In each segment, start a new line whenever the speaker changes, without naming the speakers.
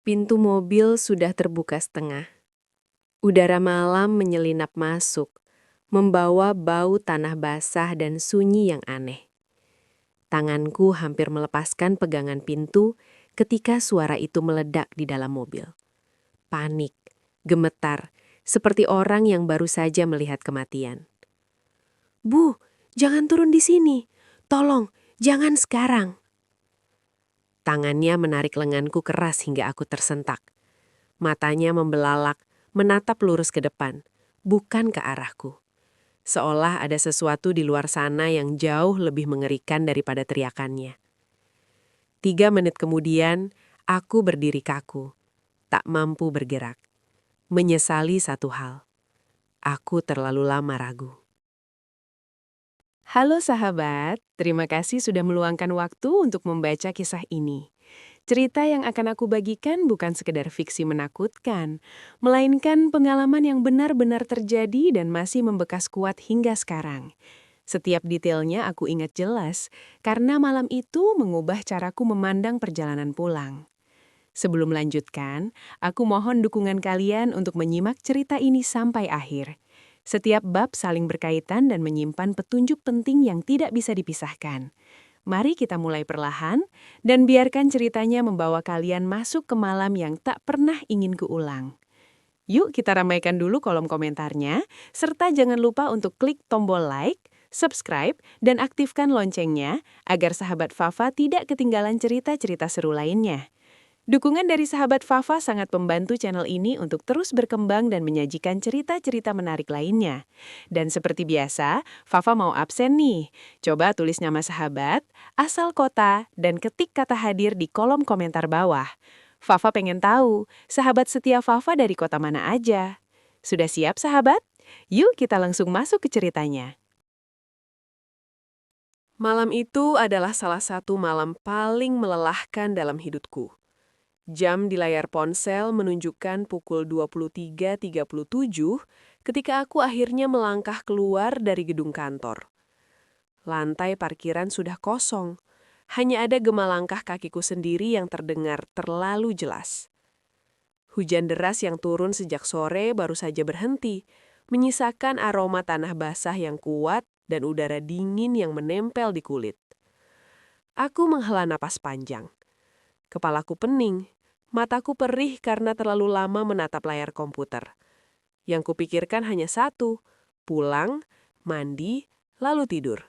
Pintu mobil sudah terbuka setengah. Udara malam menyelinap masuk, membawa bau tanah basah dan sunyi yang aneh. Tanganku hampir melepaskan pegangan pintu ketika suara itu meledak di dalam mobil. Panik, gemetar, seperti orang yang baru saja melihat kematian. "Bu, jangan turun di sini. Tolong, jangan sekarang." Tangannya menarik lenganku keras hingga aku tersentak. Matanya membelalak, menatap lurus ke depan, bukan ke arahku. Seolah ada sesuatu di luar sana yang jauh lebih mengerikan daripada teriakannya. 3 menit kemudian, aku berdiri kaku, tak mampu bergerak. Menyesali satu hal, aku terlalu lama ragu. Halo sahabat, terima kasih sudah meluangkan waktu untuk membaca kisah ini. Cerita yang akan aku bagikan bukan sekedar fiksi menakutkan, melainkan pengalaman yang benar-benar terjadi dan masih membekas kuat hingga sekarang. Setiap detailnya aku ingat jelas, karena malam itu mengubah caraku memandang perjalanan pulang. Sebelum melanjutkan, aku mohon dukungan kalian untuk menyimak cerita ini sampai akhir. Setiap bab saling berkaitan dan menyimpan petunjuk penting yang tidak bisa dipisahkan. Mari kita mulai perlahan, dan biarkan ceritanya membawa kalian masuk ke malam yang tak pernah ingin kuulang. Yuk kita ramaikan dulu kolom komentarnya, serta jangan lupa untuk klik tombol like, subscribe, dan aktifkan loncengnya, agar sahabat Fafa tidak ketinggalan cerita-cerita seru lainnya. Dukungan dari sahabat Fafa sangat membantu channel ini untuk terus berkembang dan menyajikan cerita-cerita menarik lainnya. Dan seperti biasa, Fafa mau absen nih. Coba tulis nama sahabat, asal kota, dan ketik kata hadir di kolom komentar bawah. Fafa pengen tahu, sahabat setia Fafa dari kota mana aja. Sudah siap sahabat? Yuk kita langsung masuk ke ceritanya. Malam itu adalah salah satu malam paling melelahkan dalam hidupku. Jam di layar ponsel menunjukkan pukul 23.37 ketika aku akhirnya melangkah keluar dari gedung kantor. Lantai parkiran sudah kosong, hanya ada gema langkah kakiku sendiri yang terdengar terlalu jelas. Hujan deras yang turun sejak sore baru saja berhenti, menyisakan aroma tanah basah yang kuat dan udara dingin yang menempel di kulit. Aku menghela napas panjang. Kepalaku pening. Mataku perih karena terlalu lama menatap layar komputer. Yang kupikirkan hanya satu, pulang, mandi, lalu tidur.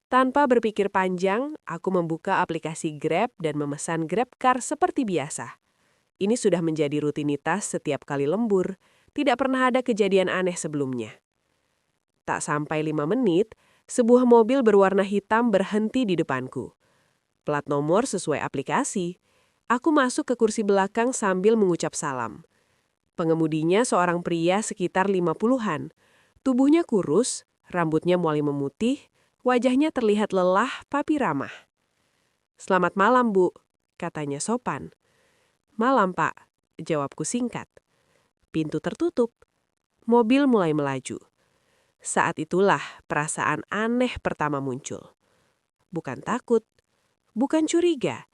Tanpa berpikir panjang, aku membuka aplikasi Grab dan memesan GrabCar seperti biasa. Ini sudah menjadi rutinitas setiap kali lembur, tidak pernah ada kejadian aneh sebelumnya. Tak sampai 5 menit, sebuah mobil berwarna hitam berhenti di depanku. Plat nomor sesuai aplikasi. Aku masuk ke kursi belakang sambil mengucap salam. Pengemudinya seorang pria sekitar 50-an. Tubuhnya kurus, rambutnya mulai memutih, wajahnya terlihat lelah tapi ramah. "Selamat malam, Bu," katanya sopan. "Malam, Pak," jawabku singkat. Pintu tertutup. Mobil mulai melaju. Saat itulah perasaan aneh pertama muncul. Bukan takut, bukan curiga.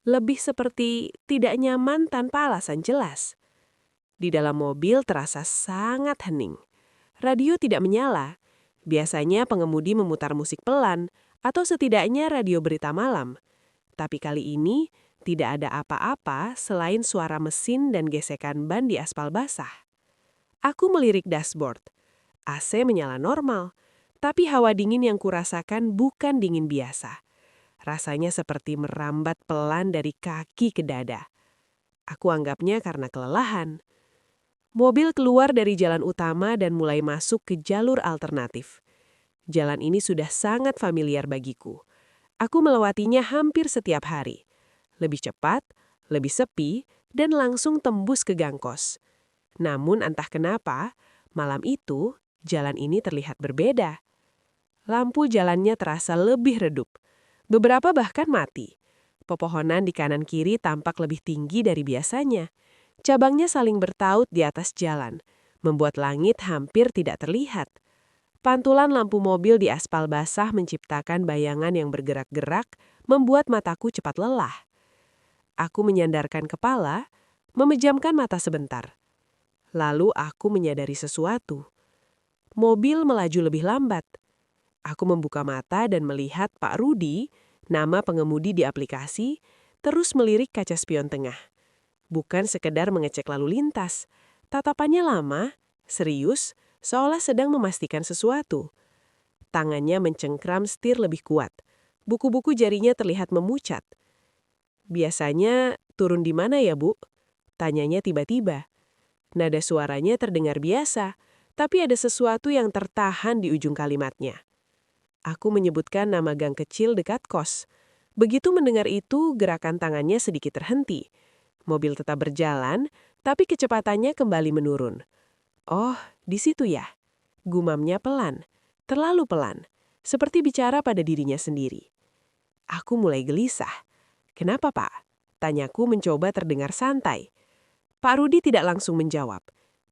Lebih seperti tidak nyaman tanpa alasan jelas. Di dalam mobil terasa sangat hening. Radio tidak menyala. Biasanya pengemudi memutar musik pelan, atau setidaknya radio berita malam. Tapi kali ini tidak ada apa-apa selain suara mesin dan gesekan ban di aspal basah. Aku melirik dashboard. AC menyala normal, tapi hawa dingin yang kurasakan bukan dingin biasa. Rasanya seperti merambat pelan dari kaki ke dada. Aku anggapnya karena kelelahan. Mobil keluar dari jalan utama dan mulai masuk ke jalur alternatif. Jalan ini sudah sangat familiar bagiku. Aku melewatinya hampir setiap hari. Lebih cepat, lebih sepi, dan langsung tembus ke gang kos. Namun entah kenapa, malam itu jalan ini terlihat berbeda. Lampu jalannya terasa lebih redup. Beberapa bahkan mati. Pepohonan di kanan kiri tampak lebih tinggi dari biasanya. Cabangnya saling bertaut di atas jalan, membuat langit hampir tidak terlihat. Pantulan lampu mobil di aspal basah menciptakan bayangan yang bergerak-gerak, membuat mataku cepat lelah. Aku menyandarkan kepala, memejamkan mata sebentar. Lalu aku menyadari sesuatu. Mobil melaju lebih lambat. Aku membuka mata dan melihat Pak Rudi, nama pengemudi di aplikasi, terus melirik kaca spion tengah. Bukan sekedar mengecek lalu lintas. Tatapannya lama, serius, seolah sedang memastikan sesuatu. Tangannya mencengkram setir lebih kuat. Buku-buku jarinya terlihat memucat. "Biasanya turun di mana ya, Bu?" Tanyanya tiba-tiba. Nada suaranya terdengar biasa, tapi ada sesuatu yang tertahan di ujung kalimatnya. Aku menyebutkan nama gang kecil dekat kos. Begitu mendengar itu, gerakan tangannya sedikit terhenti. Mobil tetap berjalan, tapi kecepatannya kembali menurun. "Oh, di situ ya?" Gumamnya pelan, terlalu pelan, seperti bicara pada dirinya sendiri. Aku mulai gelisah. "Kenapa, Pak?" Tanyaku mencoba terdengar santai. Pak Rudi tidak langsung menjawab.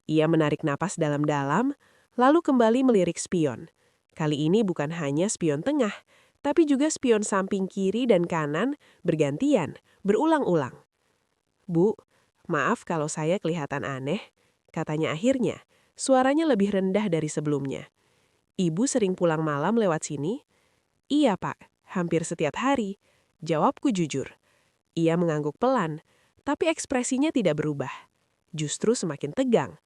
Ia menarik napas dalam-dalam, lalu kembali melirik spion. Kali ini bukan hanya spion tengah, tapi juga spion samping kiri dan kanan bergantian, berulang-ulang. "Bu, maaf kalau saya kelihatan aneh," katanya akhirnya. Suaranya lebih rendah dari sebelumnya. "Ibu sering pulang malam lewat sini?" "Iya, Pak, hampir setiap hari," jawabku jujur. Ia mengangguk pelan, tapi ekspresinya tidak berubah. Justru semakin tegang.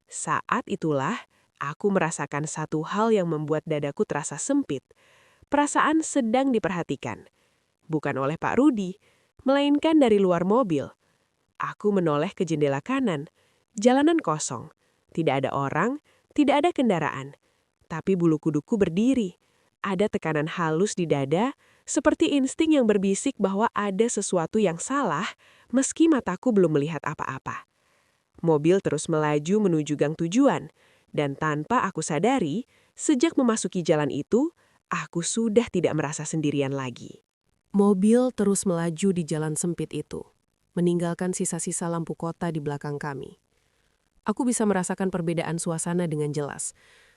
Saat itulah, aku merasakan satu hal yang membuat dadaku terasa sempit. Perasaan sedang diperhatikan. Bukan oleh Pak Rudi, melainkan dari luar mobil. Aku menoleh ke jendela kanan. Jalanan kosong. Tidak ada orang, tidak ada kendaraan. Tapi bulu kuduku berdiri. Ada tekanan halus di dada, seperti insting yang berbisik bahwa ada sesuatu yang salah, meski mataku belum melihat apa-apa. Mobil terus melaju menuju gang tujuan, dan tanpa aku sadari, sejak memasuki jalan itu, aku sudah tidak merasa sendirian lagi. Mobil terus melaju di jalan sempit itu, meninggalkan sisa-sisa lampu kota di belakang kami. Aku bisa merasakan perbedaan suasana dengan jelas.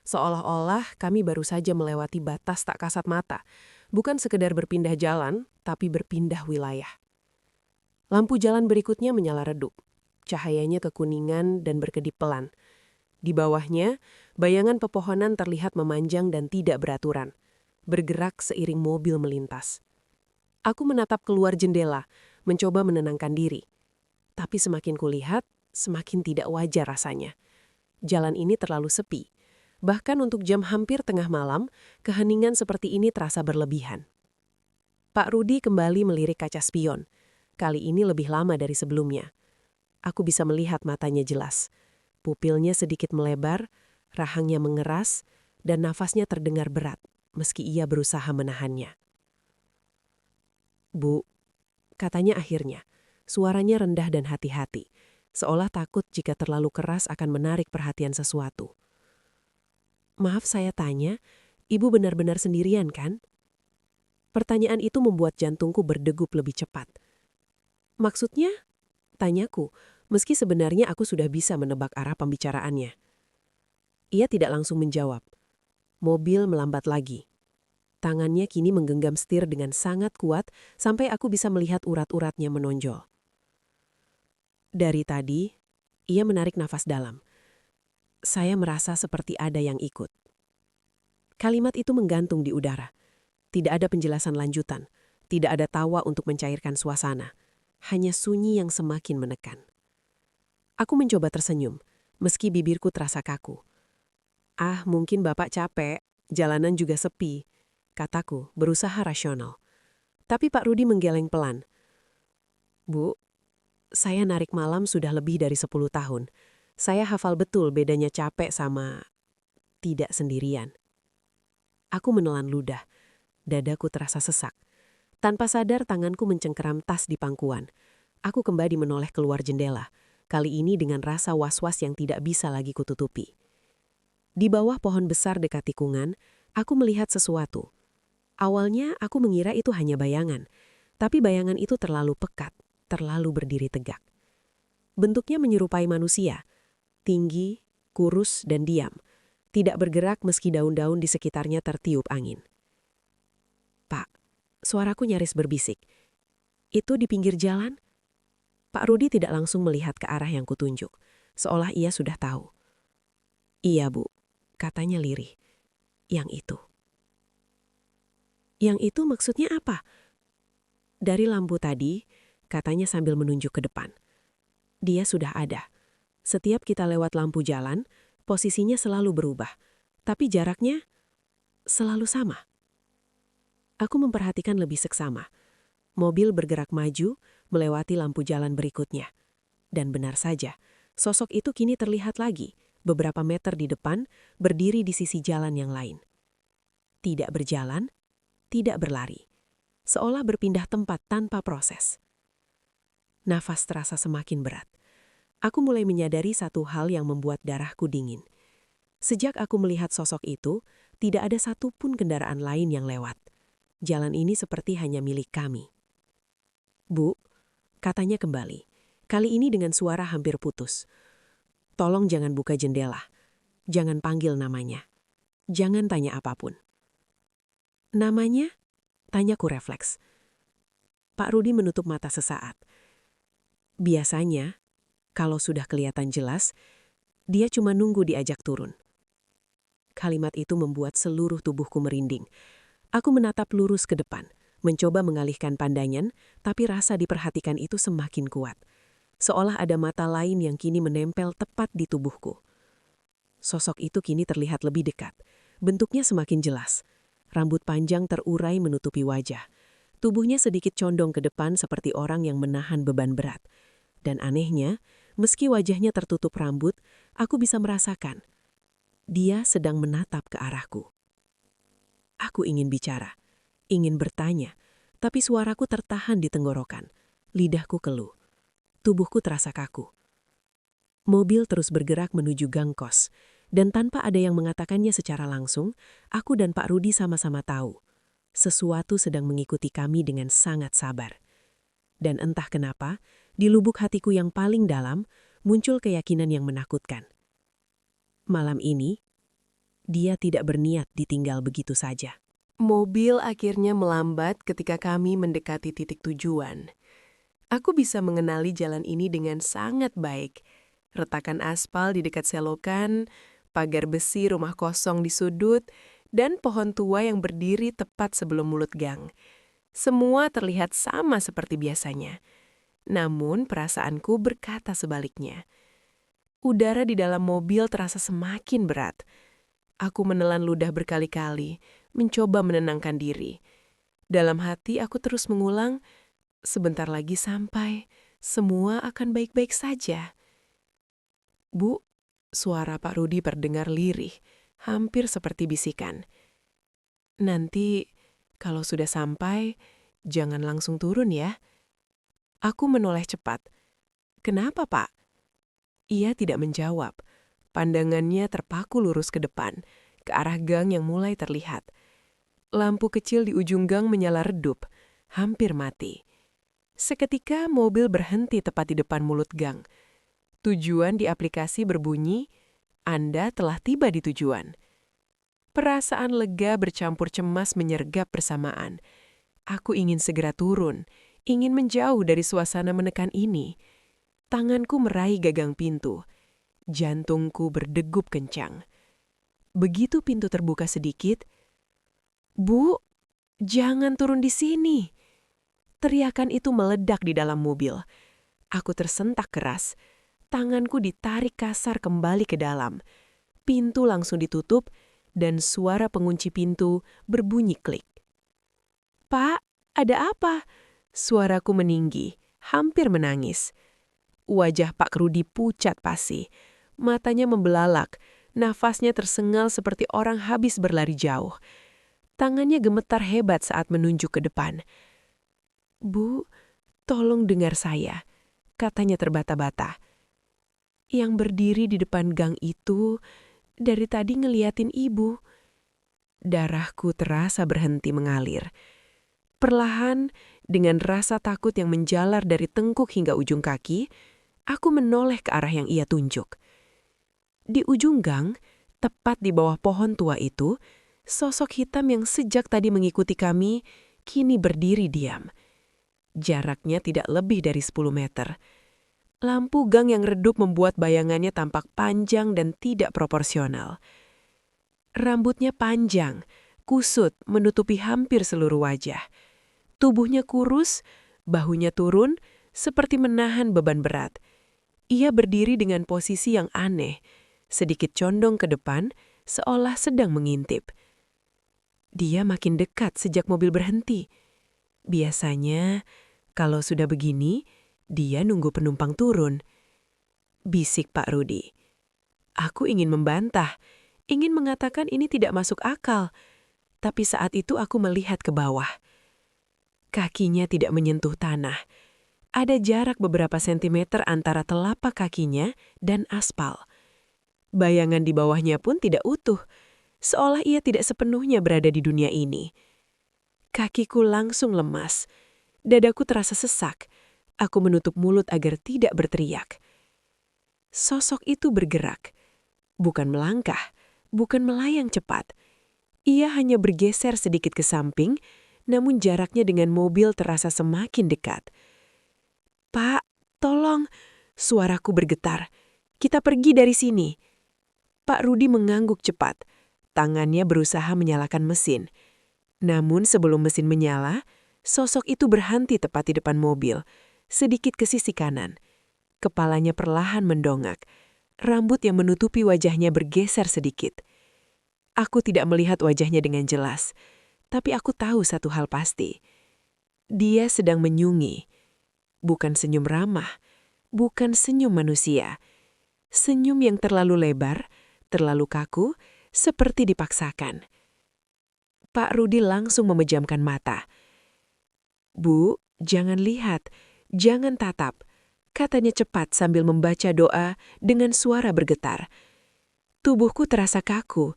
Seolah-olah kami baru saja melewati batas tak kasat mata. Bukan sekedar berpindah jalan, tapi berpindah wilayah. Lampu jalan berikutnya menyala redup. Cahayanya kekuningan dan berkedip pelan. Di bawahnya, bayangan pepohonan terlihat memanjang dan tidak beraturan. Bergerak seiring mobil melintas. Aku menatap keluar jendela, mencoba menenangkan diri. Tapi semakin kulihat, semakin tidak wajar rasanya. Jalan ini terlalu sepi. Bahkan untuk jam hampir tengah malam, keheningan seperti ini terasa berlebihan. Pak Rudi kembali melirik kaca spion. Kali ini lebih lama dari sebelumnya. Aku bisa melihat matanya jelas. Pupilnya sedikit melebar, rahangnya mengeras, dan nafasnya terdengar berat, meski ia berusaha menahannya. "Bu," katanya akhirnya. Suaranya rendah dan hati-hati, seolah takut jika terlalu keras akan menarik perhatian sesuatu. "Maaf saya tanya, Ibu benar-benar sendirian kan?" Pertanyaan itu membuat jantungku berdegup lebih cepat. "Maksudnya?" tanyaku, meski sebenarnya aku sudah bisa menebak arah pembicaraannya. Ia tidak langsung menjawab. Mobil melambat lagi. Tangannya kini menggenggam setir dengan sangat kuat sampai aku bisa melihat urat-uratnya menonjol. Dari tadi, ia menarik nafas dalam. Saya merasa seperti ada yang ikut. Kalimat itu menggantung di udara. Tidak ada penjelasan lanjutan. Tidak ada tawa untuk mencairkan suasana. Hanya sunyi yang semakin menekan. Aku mencoba tersenyum, meski bibirku terasa kaku. "Ah, mungkin Bapak capek. Jalanan juga sepi," kataku, berusaha rasional. Tapi Pak Rudi menggeleng pelan. "Bu, saya narik malam sudah lebih dari 10 tahun. Saya hafal betul bedanya capek sama tidak sendirian." Aku menelan ludah. Dadaku terasa sesak. Tanpa sadar tanganku mencengkeram tas di pangkuan. Aku kembali menoleh keluar jendela. Kali ini dengan rasa was-was yang tidak bisa lagi kututupi. Di bawah pohon besar dekat tikungan, aku melihat sesuatu. Awalnya aku mengira itu hanya bayangan. Tapi bayangan itu terlalu pekat, terlalu berdiri tegak. Bentuknya menyerupai manusia. Tinggi, kurus, dan diam. Tidak bergerak meski daun-daun di sekitarnya tertiup angin. "Pak," suaraku nyaris berbisik. "Itu di pinggir jalan, Pak Rudi tidak langsung melihat ke arah yang kutunjuk, seolah ia sudah tahu. "Iya, Bu," katanya lirih. "Yang itu." "Yang itu maksudnya apa?" "Dari lampu tadi," katanya sambil menunjuk ke depan. "Dia sudah ada. Setiap kita lewat lampu jalan, posisinya selalu berubah. Tapi jaraknya selalu sama." Aku memperhatikan lebih seksama. Mobil bergerak maju, melewati lampu jalan berikutnya. Dan benar saja, sosok itu kini terlihat lagi, beberapa meter di depan, berdiri di sisi jalan yang lain. Tidak berjalan, tidak berlari. Seolah berpindah tempat tanpa proses. Nafas terasa semakin berat. Aku mulai menyadari satu hal yang membuat darahku dingin. Sejak aku melihat sosok itu, tidak ada satupun kendaraan lain yang lewat. Jalan ini seperti hanya milik kami. "Bu," katanya kembali. Kali ini dengan suara hampir putus. "Tolong jangan buka jendela. Jangan panggil namanya. Jangan tanya apapun." "Namanya?" tanyaku refleks. Pak Rudi menutup mata sesaat. Biasanya, kalau sudah kelihatan jelas, dia cuma nunggu diajak turun. Kalimat itu membuat seluruh tubuhku merinding. Aku menatap lurus ke depan, mencoba mengalihkan pandangan, tapi rasa diperhatikan itu semakin kuat. Seolah ada mata lain yang kini menempel tepat di tubuhku. Sosok itu kini terlihat lebih dekat. Bentuknya semakin jelas. Rambut panjang terurai menutupi wajah. Tubuhnya sedikit condong ke depan seperti orang yang menahan beban berat. Dan anehnya, meski wajahnya tertutup rambut, aku bisa merasakan. Dia sedang menatap ke arahku. Aku ingin bicara, ingin bertanya, tapi suaraku tertahan di tenggorokan. Lidahku keluh. Tubuhku terasa kaku. Mobil terus bergerak menuju gang kos, dan tanpa ada yang mengatakannya secara langsung, aku dan Pak Rudi sama-sama tahu. Sesuatu sedang mengikuti kami dengan sangat sabar. Dan entah kenapa, di lubuk hatiku yang paling dalam, muncul keyakinan yang menakutkan. Malam ini, dia tidak berniat ditinggal begitu saja. Mobil akhirnya melambat ketika kami mendekati titik tujuan. Aku bisa mengenali jalan ini dengan sangat baik. Retakan aspal di dekat selokan, pagar besi rumah kosong di sudut, dan pohon tua yang berdiri tepat sebelum mulut gang. Semua terlihat sama seperti biasanya. Namun perasaanku berkata sebaliknya. Udara di dalam mobil terasa semakin berat. Aku menelan ludah berkali-kali, mencoba menenangkan diri. Dalam hati aku terus mengulang, sebentar lagi sampai, semua akan baik-baik saja. "Bu," suara Pak Rudi terdengar lirih, hampir seperti bisikan. "Nanti, kalau sudah sampai, jangan langsung turun ya." Aku menoleh cepat. "Kenapa, Pak?" Ia tidak menjawab. Pandangannya terpaku lurus ke depan, ke arah gang yang mulai terlihat. Lampu kecil di ujung gang menyala redup, hampir mati. Seketika mobil berhenti tepat di depan mulut gang. Tujuan di aplikasi berbunyi, "Anda telah tiba di tujuan." Perasaan lega bercampur cemas menyergap bersamaan. Aku ingin segera turun, ingin menjauh dari suasana menekan ini. Tanganku meraih gagang pintu. Jantungku berdegup kencang. Begitu pintu terbuka sedikit, "Bu, jangan turun di sini." Teriakan itu meledak di dalam mobil. Aku tersentak keras. Tanganku ditarik kasar kembali ke dalam. Pintu langsung ditutup, dan suara pengunci pintu berbunyi klik. "Pak, ada apa?" Suaraku meninggi, hampir menangis. Wajah Pak Rudi pucat pasi. Matanya membelalak, nafasnya tersengal seperti orang habis berlari jauh. Tangannya gemetar hebat saat menunjuk ke depan. "Bu, tolong dengar saya," katanya terbata-bata. "Yang berdiri di depan gang itu dari tadi ngeliatin Ibu." Darahku terasa berhenti mengalir. Perlahan, dengan rasa takut yang menjalar dari tengkuk hingga ujung kaki, aku menoleh ke arah yang ia tunjuk. Di ujung gang, tepat di bawah pohon tua itu, sosok hitam yang sejak tadi mengikuti kami, kini berdiri diam. Jaraknya tidak lebih dari 10 meter. Lampu gang yang redup membuat bayangannya tampak panjang dan tidak proporsional. Rambutnya panjang, kusut, menutupi hampir seluruh wajah. Tubuhnya kurus, bahunya turun, seperti menahan beban berat. Ia berdiri dengan posisi yang aneh, sedikit condong ke depan, seolah sedang mengintip. Dia makin dekat sejak mobil berhenti. Biasanya, kalau sudah begini, dia nunggu penumpang turun. Bisik Pak Rudi. Aku ingin membantah, ingin mengatakan ini tidak masuk akal. Tapi saat itu aku melihat ke bawah. Kakinya tidak menyentuh tanah. Ada jarak beberapa sentimeter antara telapak kakinya dan aspal. Bayangan di bawahnya pun tidak utuh, seolah ia tidak sepenuhnya berada di dunia ini. Kakiku langsung lemas. Dadaku terasa sesak. Aku menutup mulut agar tidak berteriak. Sosok itu bergerak. Bukan melangkah, bukan melayang cepat. Ia hanya bergeser sedikit ke samping, namun jaraknya dengan mobil terasa semakin dekat. "Pak, tolong!" Suaraku bergetar. "Kita pergi dari sini." Pak Rudi mengangguk cepat. Tangannya berusaha menyalakan mesin. Namun sebelum mesin menyala, sosok itu berhenti tepat di depan mobil, sedikit ke sisi kanan. Kepalanya perlahan mendongak. Rambut yang menutupi wajahnya bergeser sedikit. Aku tidak melihat wajahnya dengan jelas, tapi aku tahu satu hal pasti. Dia sedang menyungi. Bukan senyum ramah, bukan senyum manusia. Senyum yang terlalu lebar, terlalu kaku, seperti dipaksakan. Pak Rudi langsung memejamkan mata. "Bu, jangan lihat, jangan tatap," katanya cepat sambil membaca doa dengan suara bergetar. Tubuhku terasa kaku,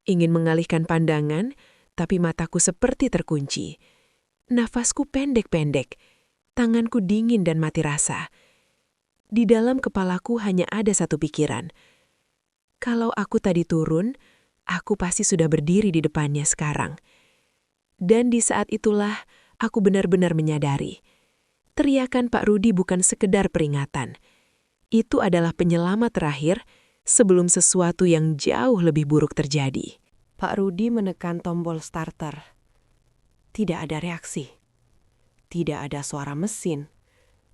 ingin mengalihkan pandangan, tapi mataku seperti terkunci. Nafasku pendek-pendek, tanganku dingin dan mati rasa. Di dalam kepalaku hanya ada satu pikiran. Kalau aku tadi turun, aku pasti sudah berdiri di depannya sekarang. Dan di saat itulah aku benar-benar menyadari. Teriakan Pak Rudi bukan sekedar peringatan. Itu adalah penyelamat terakhir sebelum sesuatu yang jauh lebih buruk terjadi. Pak Rudi menekan tombol starter. Tidak ada reaksi. Tidak ada suara mesin.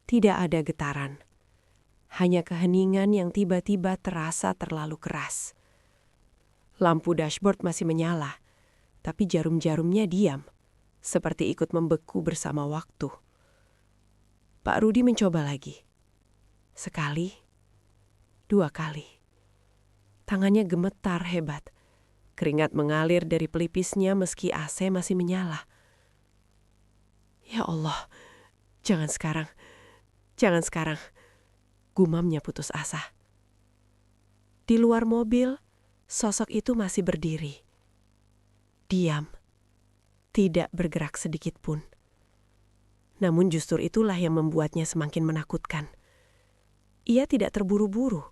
Tidak ada getaran. Hanya keheningan yang tiba-tiba terasa terlalu keras. Lampu dashboard masih menyala, tapi jarum-jarumnya diam, seperti ikut membeku bersama waktu. Pak Rudi mencoba lagi. Sekali, 2 kali. Tangannya gemetar hebat. Keringat mengalir dari pelipisnya meski AC masih menyala. "Ya Allah, jangan sekarang, jangan sekarang." Gumamnya putus asa. Di luar mobil, sosok itu masih berdiri. Diam, tidak bergerak sedikit pun. Namun justru itulah yang membuatnya semakin menakutkan. Ia tidak terburu-buru,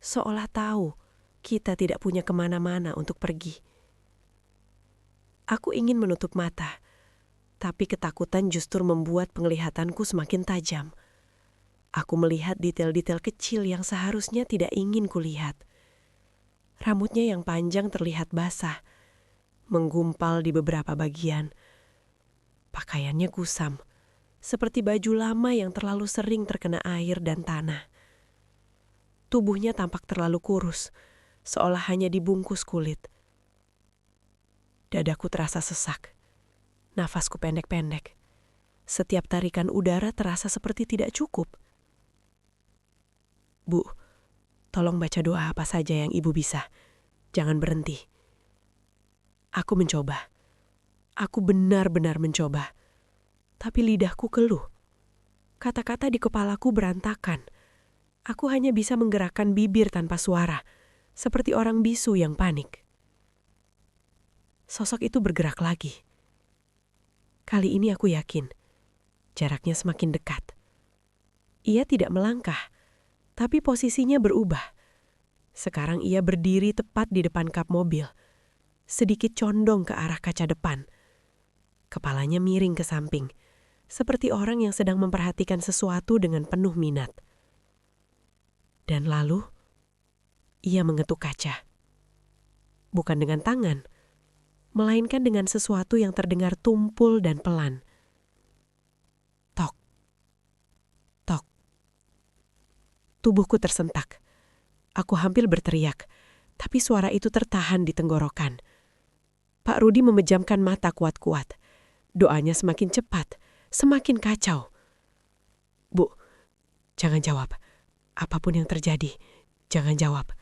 seolah tahu kita tidak punya kemana-mana untuk pergi. Aku ingin menutup mata, tapi ketakutan justru membuat penglihatanku semakin tajam. Aku melihat detail-detail kecil yang seharusnya tidak ingin kulihat. Rambutnya yang panjang terlihat basah, menggumpal di beberapa bagian. Pakaiannya kusam, seperti baju lama yang terlalu sering terkena air dan tanah. Tubuhnya tampak terlalu kurus, seolah hanya dibungkus kulit. Dadaku terasa sesak. Nafasku pendek-pendek. Setiap tarikan udara terasa seperti tidak cukup. "Bu, tolong baca doa apa saja yang Ibu bisa. Jangan berhenti." Aku mencoba. Aku benar-benar mencoba. Tapi lidahku keluh. Kata-kata di kepalaku berantakan. Aku hanya bisa menggerakkan bibir tanpa suara, seperti orang bisu yang panik. Sosok itu bergerak lagi. Kali ini aku yakin, jaraknya semakin dekat. Ia tidak melangkah, tapi posisinya berubah. Sekarang ia berdiri tepat di depan kap mobil, sedikit condong ke arah kaca depan. Kepalanya miring ke samping, seperti orang yang sedang memperhatikan sesuatu dengan penuh minat. Dan lalu, ia mengetuk kaca. Bukan dengan tangan, melainkan dengan sesuatu yang terdengar tumpul dan pelan. Tok, tok. Tubuhku tersentak. Aku hampir berteriak, tapi suara itu tertahan di tenggorokan. Pak Rudi memejamkan mata kuat-kuat. Doanya semakin cepat, semakin kacau. "Bu, jangan jawab. Apapun yang terjadi, jangan jawab,"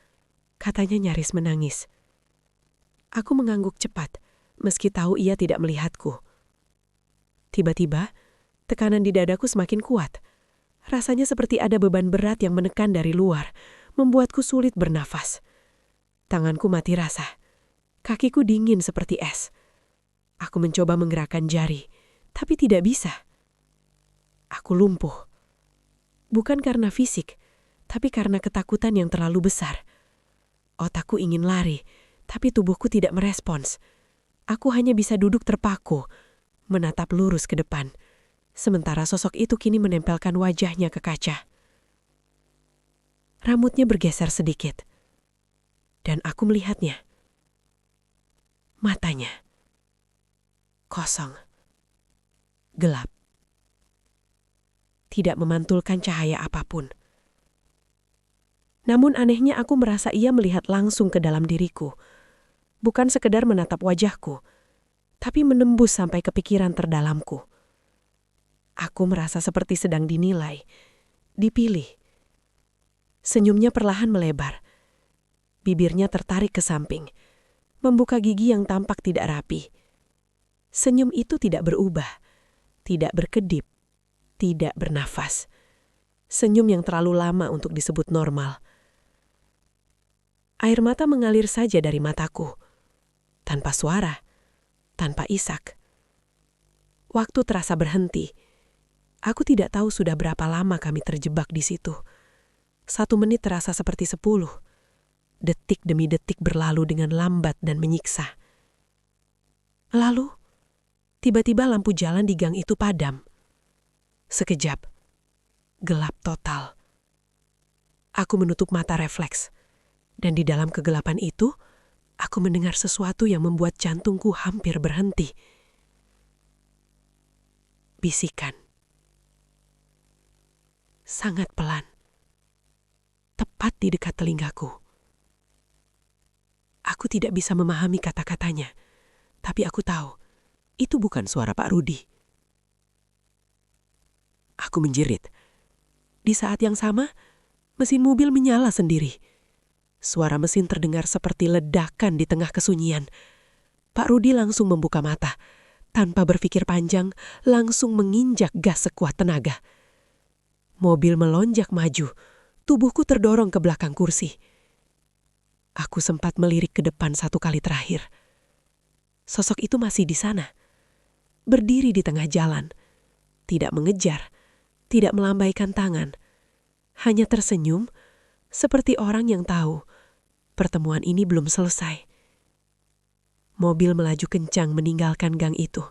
katanya nyaris menangis. Aku mengangguk cepat, meski tahu ia tidak melihatku. Tiba-tiba, tekanan di dadaku semakin kuat. Rasanya seperti ada beban berat yang menekan dari luar, membuatku sulit bernafas. Tanganku mati rasa. Kakiku dingin seperti es. Aku mencoba menggerakkan jari, tapi tidak bisa. Aku lumpuh. Bukan karena fisik, tapi karena ketakutan yang terlalu besar. Otakku ingin lari, tapi tubuhku tidak merespons. Aku hanya bisa duduk terpaku, menatap lurus ke depan. Sementara sosok itu kini menempelkan wajahnya ke kaca. Rambutnya bergeser sedikit. Dan aku melihatnya. Matanya. Kosong. Gelap. Tidak memantulkan cahaya apapun. Namun anehnya aku merasa ia melihat langsung ke dalam diriku. Bukan sekedar menatap wajahku, tapi menembus sampai ke pikiran terdalamku. Aku merasa seperti sedang dinilai, dipilih. Senyumnya perlahan melebar. Bibirnya tertarik ke samping, membuka gigi yang tampak tidak rapi. Senyum itu tidak berubah, tidak berkedip, tidak bernafas. Senyum yang terlalu lama untuk disebut normal. Air mata mengalir saja dari mataku, tanpa suara, tanpa isak. Waktu terasa berhenti. Aku tidak tahu sudah berapa lama kami terjebak di situ. 1 menit terasa seperti 10. Detik demi detik berlalu dengan lambat dan menyiksa. Lalu, tiba-tiba lampu jalan di gang itu padam. Sekejap, gelap total. Aku menutup mata refleks, dan di dalam kegelapan itu, aku mendengar sesuatu yang membuat jantungku hampir berhenti. Bisikan. Sangat pelan. Tepat di dekat telingaku. Aku tidak bisa memahami kata-katanya, tapi aku tahu, itu bukan suara Pak Rudi. Aku menjerit. Di saat yang sama, mesin mobil menyala sendiri. Suara mesin terdengar seperti ledakan di tengah kesunyian. Pak Rudi langsung membuka mata. Tanpa berpikir panjang, langsung menginjak gas sekuat tenaga. Mobil melonjak maju. Tubuhku terdorong ke belakang kursi. Aku sempat melirik ke depan 1 kali terakhir. Sosok itu masih di sana. Berdiri di tengah jalan. Tidak mengejar, tidak melambaikan tangan. Hanya tersenyum, seperti orang yang tahu pertemuan ini belum selesai. Mobil melaju kencang meninggalkan gang itu.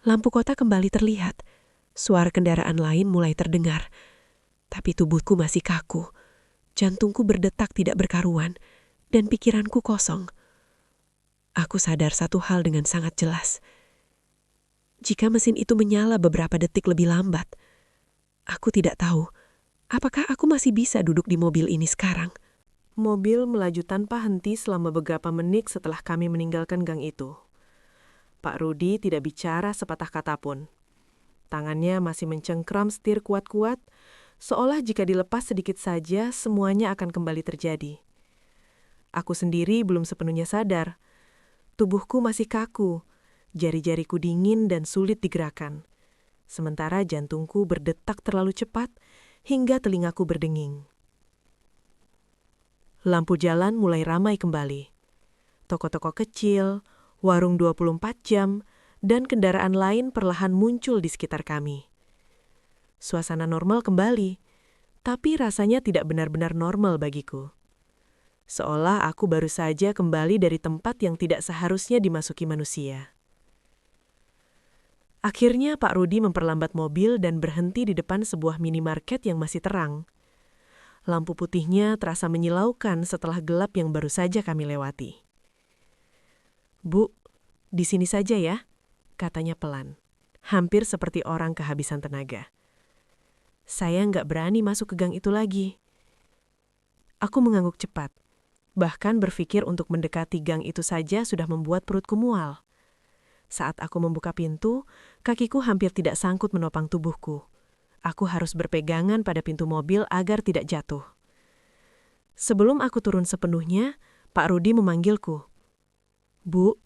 Lampu kota kembali terlihat. Suara kendaraan lain mulai terdengar. Tapi tubuhku masih kaku. Jantungku berdetak tidak berkaruan. Dan pikiranku kosong. Aku sadar satu hal dengan sangat jelas. Jika mesin itu menyala beberapa detik lebih lambat, aku tidak tahu apakah aku masih bisa duduk di mobil ini sekarang. Mobil melaju tanpa henti selama beberapa menit setelah kami meninggalkan gang itu. Pak Rudi tidak bicara sepatah kata pun. Tangannya masih mencengkram setir kuat-kuat, seolah jika dilepas sedikit saja semuanya akan kembali terjadi. Aku sendiri belum sepenuhnya sadar. Tubuhku masih kaku, jari-jariku dingin dan sulit digerakkan. Sementara jantungku berdetak terlalu cepat hingga telingaku berdenging. Lampu jalan mulai ramai kembali. Toko-toko kecil, warung 24 jam, dan kendaraan lain perlahan muncul di sekitar kami. Suasana normal kembali, tapi rasanya tidak benar-benar normal bagiku. Seolah aku baru saja kembali dari tempat yang tidak seharusnya dimasuki manusia. Akhirnya Pak Rudi memperlambat mobil dan berhenti di depan sebuah minimarket yang masih terang. Lampu putihnya terasa menyilaukan setelah gelap yang baru saja kami lewati. "Bu, di sini saja ya," katanya pelan, hampir seperti orang kehabisan tenaga. Saya nggak berani masuk ke gang itu lagi. Aku mengangguk cepat. Bahkan berpikir untuk mendekati gang itu saja sudah membuat perutku mual. Saat aku membuka pintu, kakiku hampir tidak sangkut menopang tubuhku. Aku harus berpegangan pada pintu mobil agar tidak jatuh. Sebelum aku turun sepenuhnya, Pak Rudi memanggilku. "Bu,"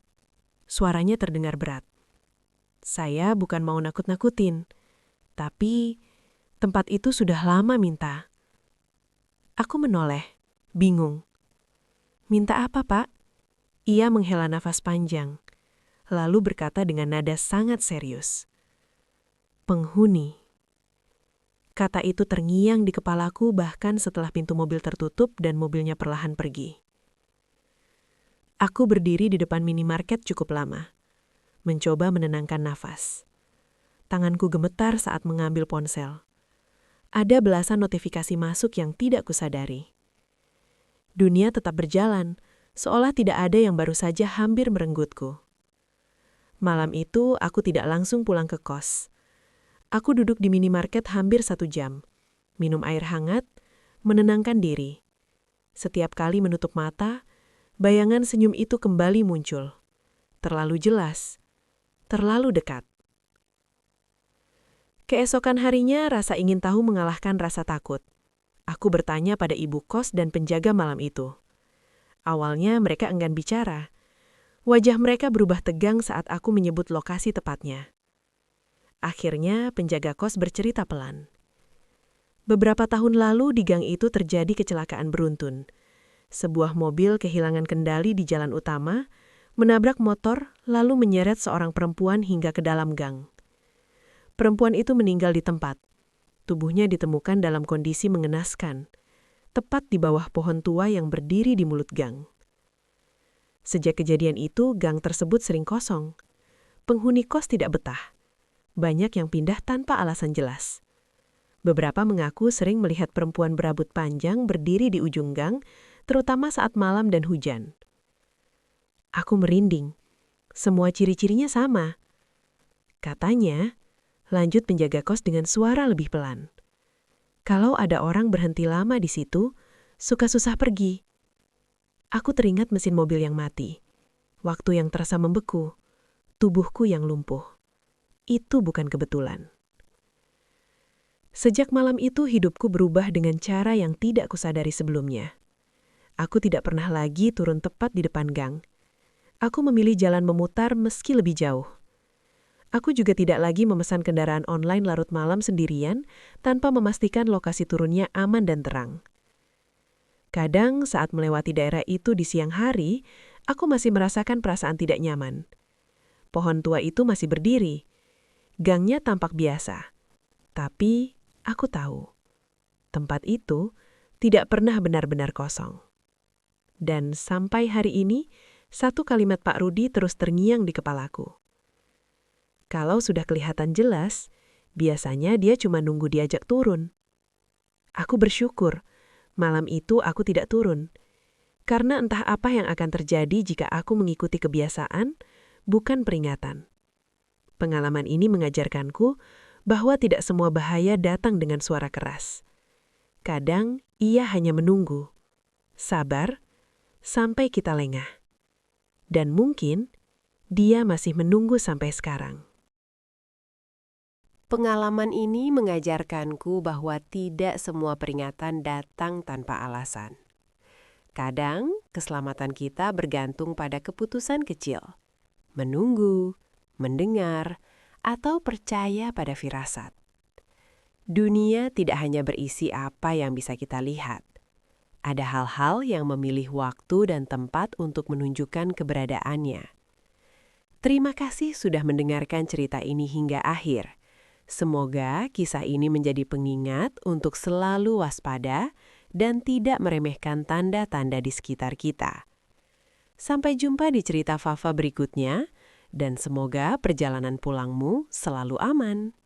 suaranya terdengar berat. Saya bukan mau nakut-nakutin, tapi tempat itu sudah lama minta. Aku menoleh, bingung. "Minta apa, Pak?" Ia menghela nafas panjang, lalu berkata dengan nada sangat serius. "Penghuni." Kata itu terngiang di kepalaku bahkan setelah pintu mobil tertutup dan mobilnya perlahan pergi. Aku berdiri di depan minimarket cukup lama, mencoba menenangkan nafas. Tanganku gemetar saat mengambil ponsel. Ada belasan notifikasi masuk yang tidak kusadari. Dunia tetap berjalan, seolah tidak ada yang baru saja hampir merenggutku. Malam itu aku tidak langsung pulang ke kos. Aku duduk di minimarket hampir 1 jam, minum air hangat, menenangkan diri. Setiap kali menutup mata, bayangan senyum itu kembali muncul. Terlalu jelas, terlalu dekat. Keesokan harinya, rasa ingin tahu mengalahkan rasa takut. Aku bertanya pada ibu kos dan penjaga malam itu. Awalnya mereka enggan bicara. Wajah mereka berubah tegang saat aku menyebut lokasi tepatnya. Akhirnya penjaga kos bercerita pelan. Beberapa tahun lalu di gang itu terjadi kecelakaan beruntun. Sebuah mobil kehilangan kendali di jalan utama, menabrak motor lalu menyeret seorang perempuan hingga ke dalam gang. Perempuan itu meninggal di tempat. Tubuhnya ditemukan dalam kondisi mengenaskan, tepat di bawah pohon tua yang berdiri di mulut gang. Sejak kejadian itu, gang tersebut sering kosong. Penghuni kos tidak betah. Banyak yang pindah tanpa alasan jelas. Beberapa mengaku sering melihat perempuan berambut panjang berdiri di ujung gang, terutama saat malam dan hujan. Aku merinding. Semua ciri-cirinya sama. Katanya, lanjut penjaga kos dengan suara lebih pelan. Kalau ada orang berhenti lama di situ, suka susah pergi. Aku teringat mesin mobil yang mati, waktu yang terasa membeku, tubuhku yang lumpuh. Itu bukan kebetulan. Sejak malam itu hidupku berubah dengan cara yang tidak kusadari sebelumnya. Aku tidak pernah lagi turun tepat di depan gang. Aku memilih jalan memutar meski lebih jauh. Aku juga tidak lagi memesan kendaraan online larut malam sendirian tanpa memastikan lokasi turunnya aman dan terang. Kadang saat melewati daerah itu di siang hari, aku masih merasakan perasaan tidak nyaman. Pohon tua itu masih berdiri. Gangnya tampak biasa. Tapi aku tahu, tempat itu tidak pernah benar-benar kosong. Dan sampai hari ini, satu kalimat Pak Rudi terus terngiang di kepalaku. Kalau sudah kelihatan jelas, biasanya dia cuma nunggu diajak turun. Aku bersyukur, malam itu aku tidak turun. Karena entah apa yang akan terjadi jika aku mengikuti kebiasaan, bukan peringatan. Pengalaman ini mengajarkanku bahwa tidak semua bahaya datang dengan suara keras. Kadang ia hanya menunggu, sabar, sampai kita lengah. Dan mungkin dia masih menunggu sampai sekarang.
Pengalaman ini mengajarkanku bahwa tidak semua peringatan datang tanpa alasan. Kadang, keselamatan kita bergantung pada keputusan kecil. Menunggu, mendengar, atau percaya pada firasat. Dunia tidak hanya berisi apa yang bisa kita lihat. Ada hal-hal yang memilih waktu dan tempat untuk menunjukkan keberadaannya. Terima kasih sudah mendengarkan cerita ini hingga akhir. Semoga kisah ini menjadi pengingat untuk selalu waspada dan tidak meremehkan tanda-tanda di sekitar kita. Sampai jumpa di cerita Fafa berikutnya, dan semoga perjalanan pulangmu selalu aman.